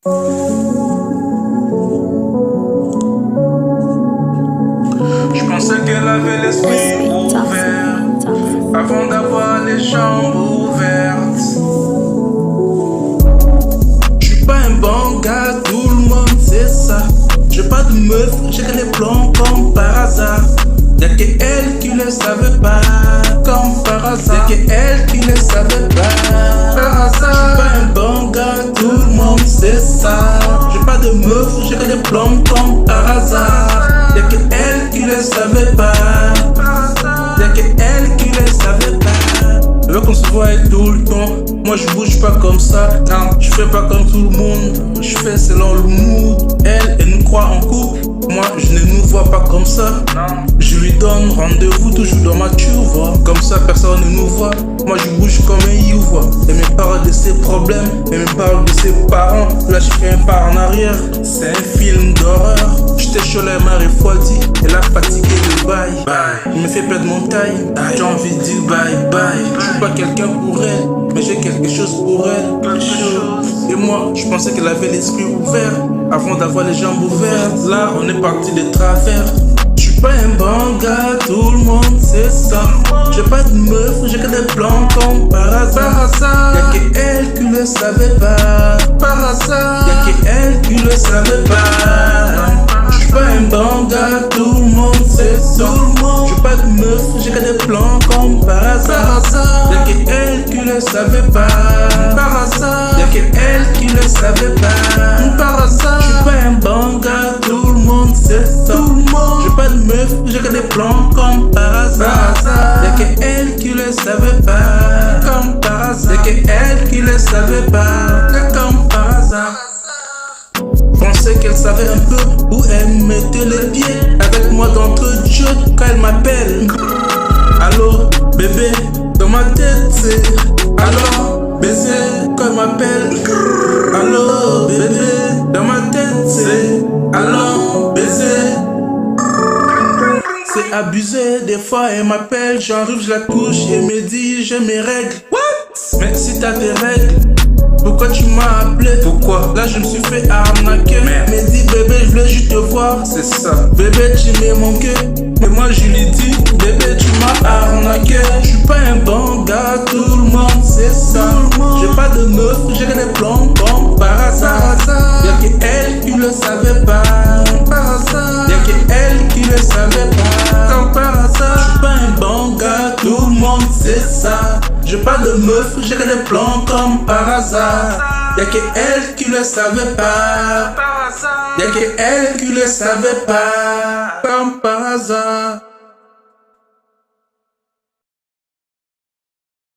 Je pensais qu'elle avait l'esprit ouvert avant d'avoir les jambes ouvertes. Je suis pas un bon gars, tout le monde sait ça. J'ai pas de meuf, j'ai que des plans comme par hasard. Y'a que elle qui le savait pas, comme par hasard. Y'a que elle qui le savait pas, par hasard. Je suis pas un bon gars, tout le monde sait ça. J'ai pas de meuf, j'ai que des plans comme par hasard. Y'a que elle qui le savait pas, y'a que elle qui le savait pas. Je veux qu'on se voie tout le temps. Moi je bouge pas comme ça, non, je fais pas comme tout le monde. Je fais selon le mood. Elle nous croit en couple. Moi je ne nous vois pas comme ça. Je lui donne rendez-vous toujours dans ma vois. Comme ça personne ne nous voit. Moi je bouge comme un youvois. Elle me parle de ses problèmes, elle me parle de ses parents. Là je fais un pas en arrière. C'est un film d'horreur. J'étais chaud, elle m'a refroidi. Elle a fatigué le bail. Il me fait perdre mon time. J'ai envie de dire bye bye. Je suis pas quelqu'un pour elle, mais j'ai quelque chose pour elle. Et moi je pensais qu'elle avait l'esprit ouvert avant d'avoir les jambes ouvertes. Là on est parti de travers. Je suis pas un bon gars, tout le monde sait ça. J'ai pas de meuf, j'ai que des plans comme par hasard. Y'a que elle qui le savait pas, par hasard. Y'a que elle qui le savait pas. Je suis pas un bon gars, tout le monde sait ça. J'ai pas de meuf, j'ai que des plans comme par hasard. Y'a que elle qui le savait pas, par hasard. Y'a que elle qui le savait pas, par hasard. Je suis pas un bon gars, tout le monde sait ça. J'ai pas de meuf, j'ai que des plans comme par hasard. Y'a que elle qui le savait pas, comme par hasard. Y'a que elle qui le savait pas, comme par hasard. Pensais qu'elle savait un peu où elle mettait les pieds. Avec moi d'entre-jeu quand elle m'appelle. Allô bébé, dans ma tête c'est allô baiser quand elle m'appelle. Allô bébé, dans ma tête c'est allô baiser. C'est abusé, des fois elle m'appelle, j'arrive, je la touche et elle me dit j'ai mes règles. What? Mais si t'as tes règles, pourquoi tu m'as appelé? Pourquoi? Là je me suis fait arnaquer. Elle me dit bébé je voulais juste te voir. C'est ça. Bébé tu m'as manqué. Mais moi je lui dis bébé tu m'as arnaqué. Je suis pas un bon gars, tout le monde sait ça. J'ai pas de meuf, j'ai que des plans comme par hasard. Y'a que elle qui le savait pas, par hasard. Y'a que elle qui le savait pas, comme par hasard. Je suis pas un bon gars, tout le monde sait ça. J'ai pas de meuf, j'ai que des plans comme par hasard. Y'a que elle qui le savait pas, par hasard. Y'a que elle qui le savait pas, comme par hasard.